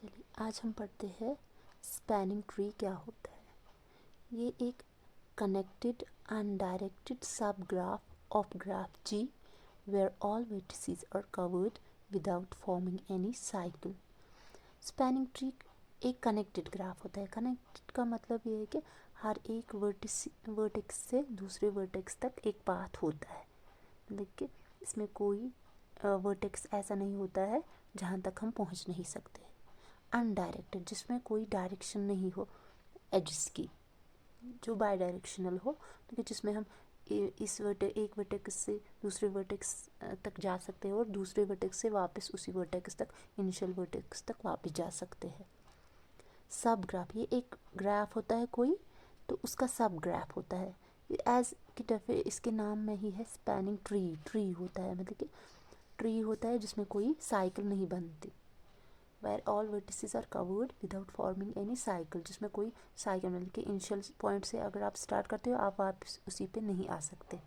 चलिए आज हम पढ़ते हैं स्पैनिंग ट्री क्या होता है। ये एक कनेक्टेड अनडायरेक्टेड सब graph of graph G where all vertices are covered without forming any cycle। Spanning tree एक कनेक्टेड ग्राफ होता है। कनेक्टेड का मतलब ये है कि हर एक वर्टेक्स से दूसरे वर्टेक्स तक एक पाथ होता है। मतलब कि इसमें कोई वर्टेक्स ऐसा नहीं होता है जहाँ तक हम पहुँच नहीं सकते। अनडायरेक्टेड जिसमें कोई डायरेक्शन नहीं हो एजेस की, जो बाई डायरेक्शनल हो, तो जिसमें हम एक वर्टेक्स से दूसरे वर्टेक्स तक जा सकते हैं और दूसरे वर्टेक्स से वापस उसी वर्टेक्स तक, इनिशियल वर्टेक्स तक वापस जा सकते हैं। सब ग्राफ, ये एक ग्राफ होता है कोई, तो उसका सब ग्राफ होता है। एज की टफे इसके नाम में ही है स्पैनिंग ट्री होता है, मतलब कि ट्री होता है जिसमें कोई साइकिल नहीं बनती। where all vertices are covered without forming any cycle, जिसमें कोई साइकिल मतलब कि इनिशियल पॉइंट से अगर आप स्टार्ट करते हो आप वापस उसी पे नहीं आ सकते।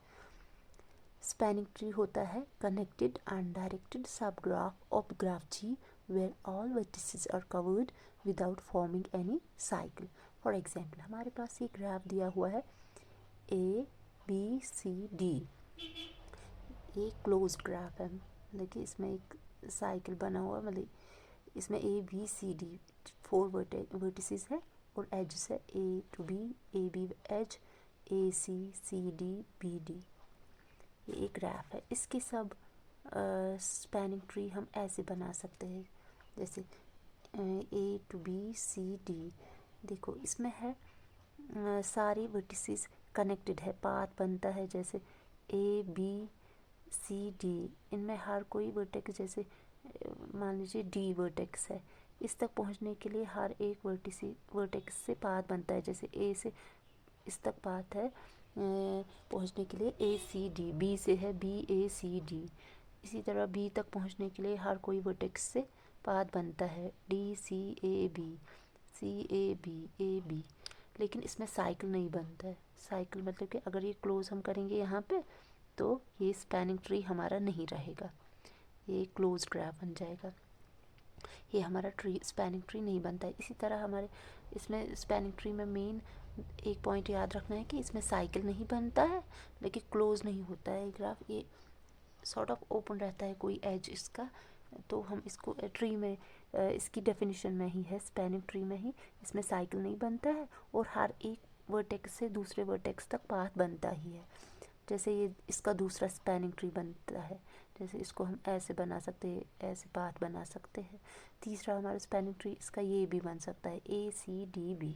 स्पैनिंग ट्री होता है कनेक्टेड अनडायरेक्टेड सब graph of graph G where all vertices are covered without forming any cycle। For example हमारे पास ये ग्राफ दिया हुआ है ABCD, ये क्लोज ग्राफ है, मतलब कि इसमें एक साइकिल बना हुआ, मतलब इसमें ABCD 4 वर्टिसेस है और एजेस है A to B, AB edge, ACCD, BD। ये एक ग्राफ है। इसकी सब स्पैनिंग ट्री हम ऐसे बना सकते हैं, जैसे A to B C D। देखो इसमें है सारी वर्टिसेस कनेक्टेड है, पाथ बनता है जैसे ABCD। इनमें हर कोई वर्टेक्स, जैसे मान लीजिए D वर्टेक्स है, इस तक पहुंचने के लिए हर एक वर्टेक्स से पाथ बनता है। जैसे A से इस तक पाथ है पहुंचने के लिए ACD, B से है BACD। इसी तरह B तक पहुंचने के लिए हर कोई वर्टेक्स से पाथ बनता है DCAB। लेकिन इसमें साइकिल नहीं बनता है। साइकिल मतलब कि अगर ये क्लोज हम करेंगे यहाँ पे तो ये स्पैनिंग ट्री हमारा नहीं रहेगा, ये क्लोज ग्राफ बन जाएगा, ये हमारा ट्री स्पैनिंग ट्री नहीं बनता है। इसी तरह हमारे इसमें स्पैनिंग ट्री में मेन एक पॉइंट याद रखना है कि इसमें साइकिल नहीं बनता है, लेकिन क्लोज नहीं होता है ग्राफ, ये सॉर्ट ऑफ ओपन रहता है कोई एज इसका। तो हम इसको ट्री में इसकी डेफिनेशन में ही है, स्पैनिंग ट्री में ही इसमें साइकिल नहीं बनता है और हर एक वर्टेक्स से दूसरे वर्टेक्स तक पाथ बनता ही है। जैसे ये इसका दूसरा स्पैनिंग ट्री बनता है, जैसे इसको हम ऐसे बना सकते हैं, ऐसे पाथ बना सकते हैं। तीसरा हमारा स्पैनिंग ट्री इसका ये भी बन सकता है ACDB।